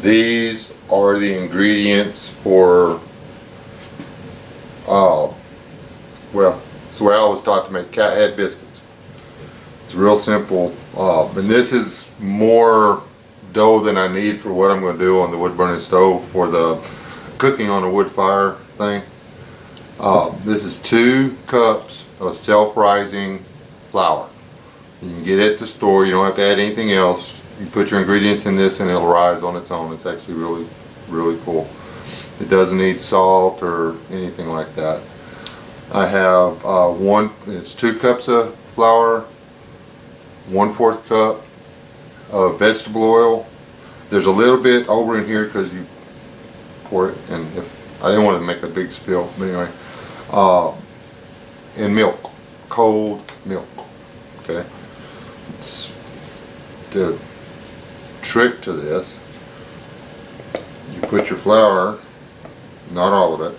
These are the ingredients for, well, it's the way I was taught to make Cathead biscuits. It's real simple, and this is more dough than I need for what I'm going to do on the wood burning stove for the cooking on a wood fire thing. This is 2 cups of self-rising flour. You can get it at the store. You don't have to add anything else. You put your ingredients in this and it'll rise on its own. It's actually really cool. It doesn't need salt or anything like that. I have it's 2 cups of flour, 1/4 cup of vegetable oil. There's a little bit over in here because you pour it, and if I didn't want to make a big spill, but anyway, and milk, cold milk. Okay, it's the trick to this. You put your flour, not all of it,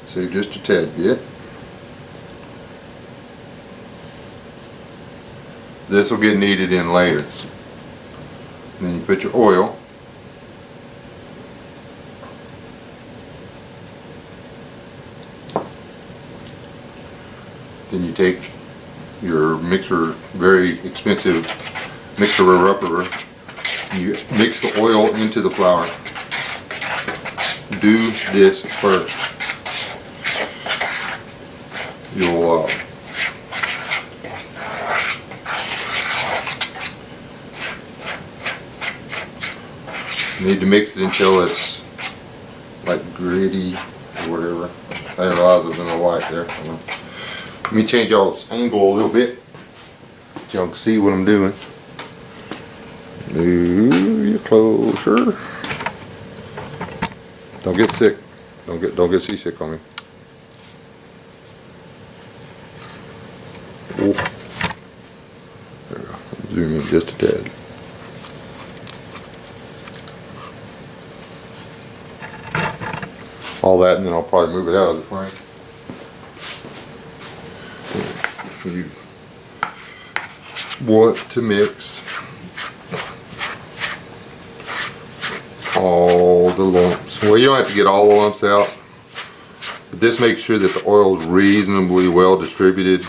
save just a tad bit. This will get kneaded in later. And then you put your oil. Then you take your mixer, very expensive mixer rubber. You mix the oil into the flour. Do this first. You'll need to mix it until it's like gritty or whatever. I didn't realize it was in the light there. Let me change y'all's angle a little bit so y'all can see what I'm doing. Move you closer. Don't get sick. Don't get seasick on me. Oh. There we go. Zoom in just a tad. All that, and then I'll probably move it out of the frame. You want to mix all the lumps. Well, you don't have to get all the lumps out, but this makes sure that the oil is reasonably well distributed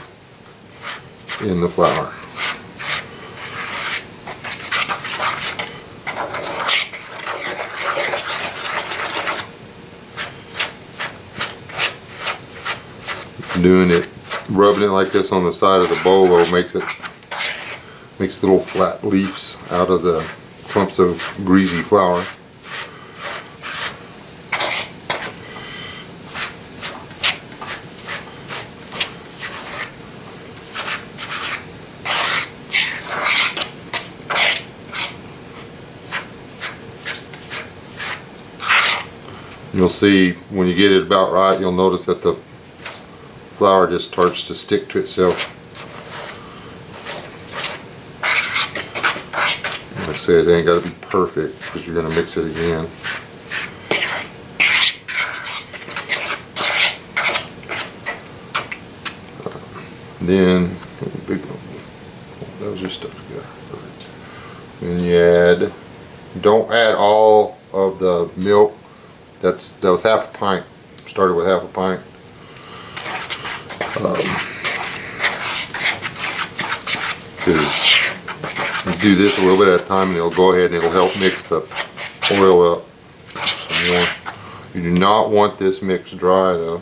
in the flour. Doing it, rubbing it like this on the side of the bowl, though, makes little flat leaves out of the clumps of greasy flour. You'll see when you get it about right, you'll notice that the flour just starts to stick to itself. Like I said, it ain't got to be perfect because you're going to mix it again. Then, big one. Those are stuck together. Perfect. Then you add, don't add all of the milk. That was half a pint. Started with half a pint. Because you do this a little bit at a time and it'll go ahead and it'll help mix the oil up some more. You do not want this mix dry though.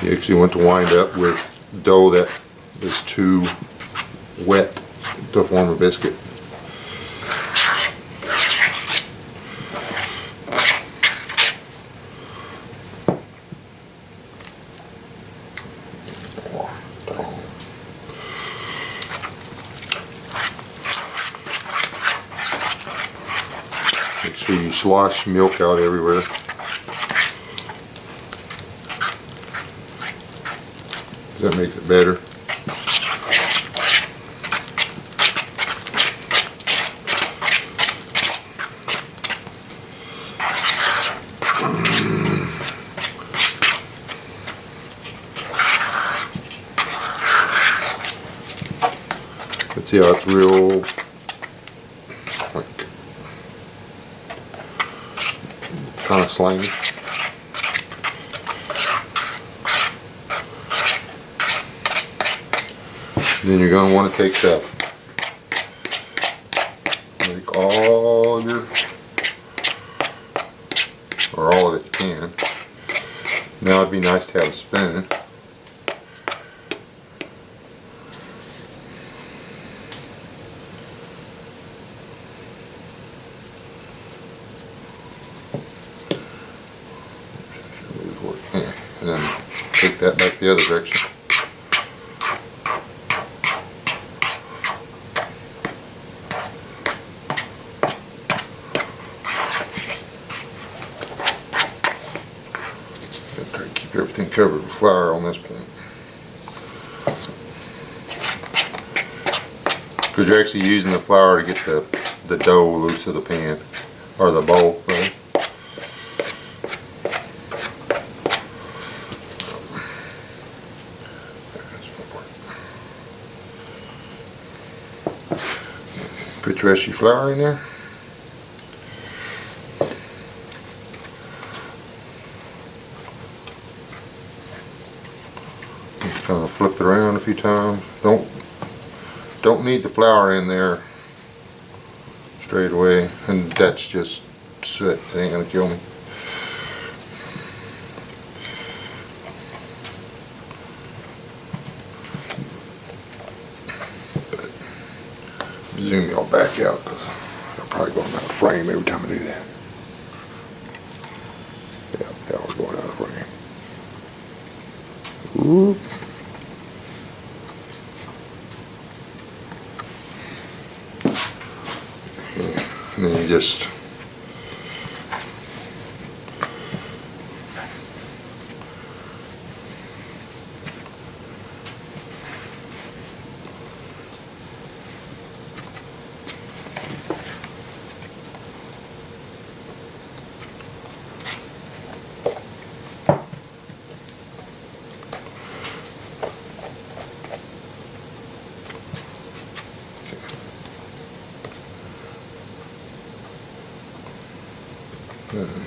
You actually want to wind up with dough that is too wet to form a biscuit. Make sure you slosh milk out everywhere. That makes it better. See how it's real, like, kind of slimy. Then you're going to want to take that, make all your, or all of it can. Now it'd be nice to have a spoon. And then take that back the other direction. Try to keep everything covered with flour on this point. Because you're actually using the flour to get the dough loose of the pan, or the bowl, right? Put the rest of your flour in there. Kind of flip it around a few times. Don't need the flour in there straight away, and that's just soot. It ain't gonna kill me. Zoom y'all back out because I'm probably going out of frame every time I do that. Yeah, we're going out of frame. Ooh. And then you just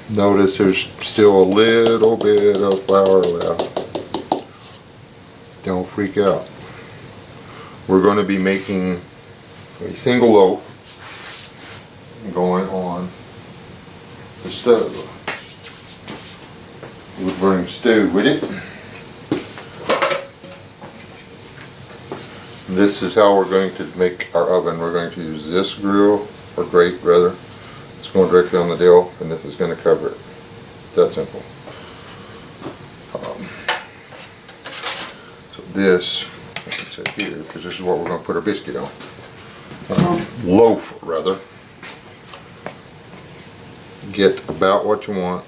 notice there's still a little bit of flour left. Don't freak out. We're going to be making a single loaf going on the stove. Wood burning stove with it. This is how we're going to make our oven. We're going to use this grill, or grate rather. It's going directly on the deal, and this is going to cover it. That simple. So this, I can set here, because this is what we're going to put our biscuit on. Loaf, rather. Get about what you want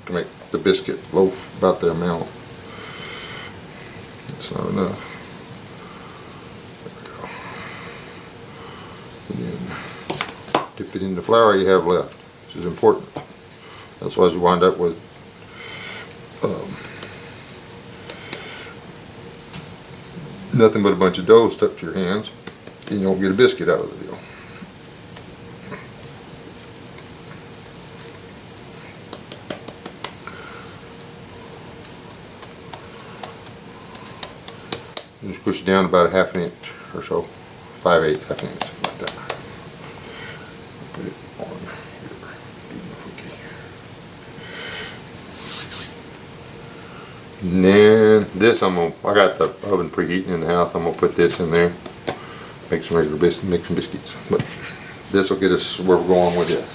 to make the biscuit loaf, about the amount. That's not enough. There we go. And then dip it in the flour you have left. This is important. Otherwise you wind up with nothing but a bunch of dough stuck to your hands, and you don't get a biscuit out of the deal. Just push it down about a half an inch or so, 5/8, half an inch, like that. Put it on here. And then this I got the oven preheating in the house. I'm gonna put this in there, make some regular biscuits, make some biscuits. But this will get us where we're going with this.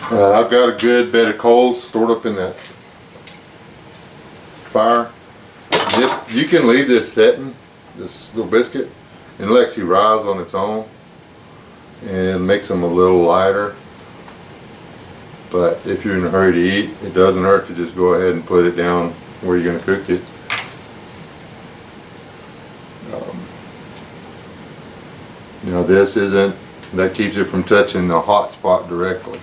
I've got a good bed of coals stored up in that fire. You can leave this setting, this little biscuit, and it'll actually rise on its own, and it makes them a little lighter. But if you're in a hurry to eat, it doesn't hurt to just go ahead and put it down where you're going to cook it. You know, this isn't, that keeps it from touching the hot spot directly.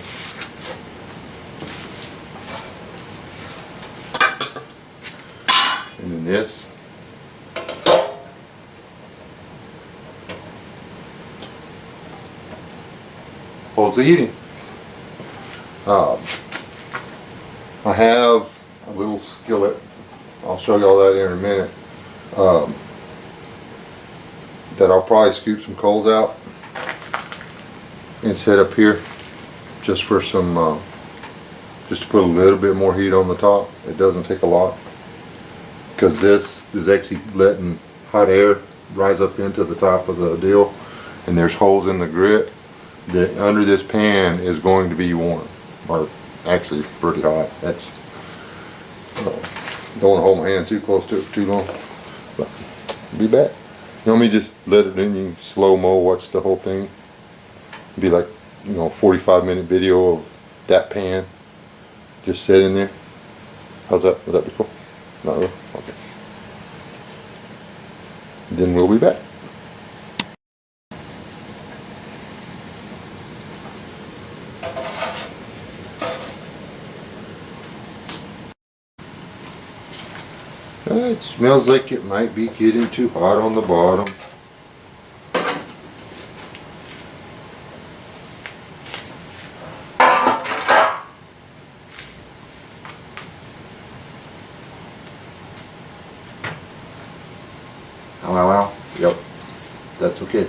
And this holds the heating. I have a little skillet. I'll show you all that here in a minute. That I'll probably scoop some coals out and set up here just for some, just to put a little bit more heat on the top. It doesn't take a lot because this is actually letting hot air rise up into the top of the deal, and there's holes in the grit that under this pan is going to be warm, or actually pretty hot. That's don't want to hold my hand too close to it too long, but be back. You want me to just let it in, you slow-mo watch the whole thing? Be like, 45-minute video of that pan just sitting there. How's that? Would that be cool? Not really? Okay. Then we'll be back. It smells like it might be getting too hot on the bottom. Wow. Yep. That's okay.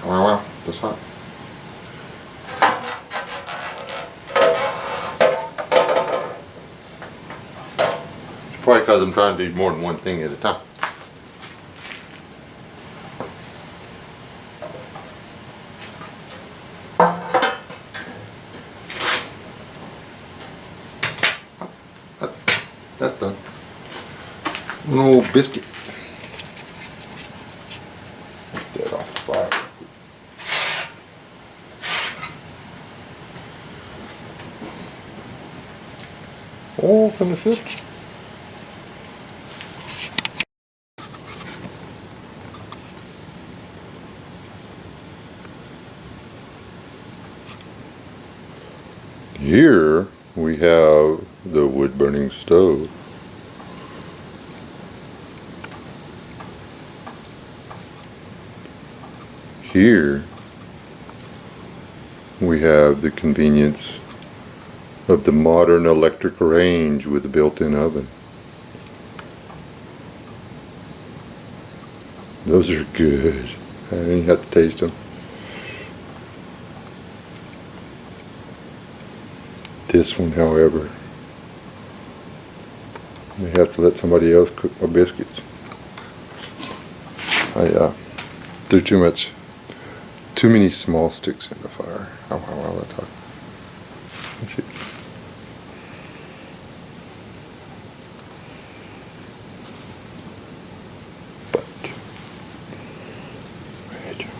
Wow. That's hot. It's probably because I'm trying to do more than one thing at a time. That's done. An old biscuit. Get that off the fire. Oh, finish it. Here we have the wood burning stove. Here we have the convenience of the modern electric range with a built-in oven. Those are good. I didn't have to taste them. This one, however, may have to let somebody else cook my biscuits. I threw too many small sticks in the fire. Wow, that's hot. But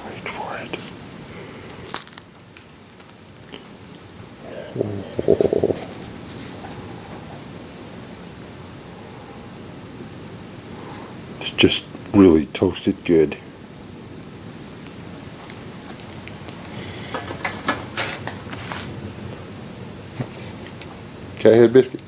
wait for it. Oh. It's just really toasted good. Cathead biscuit.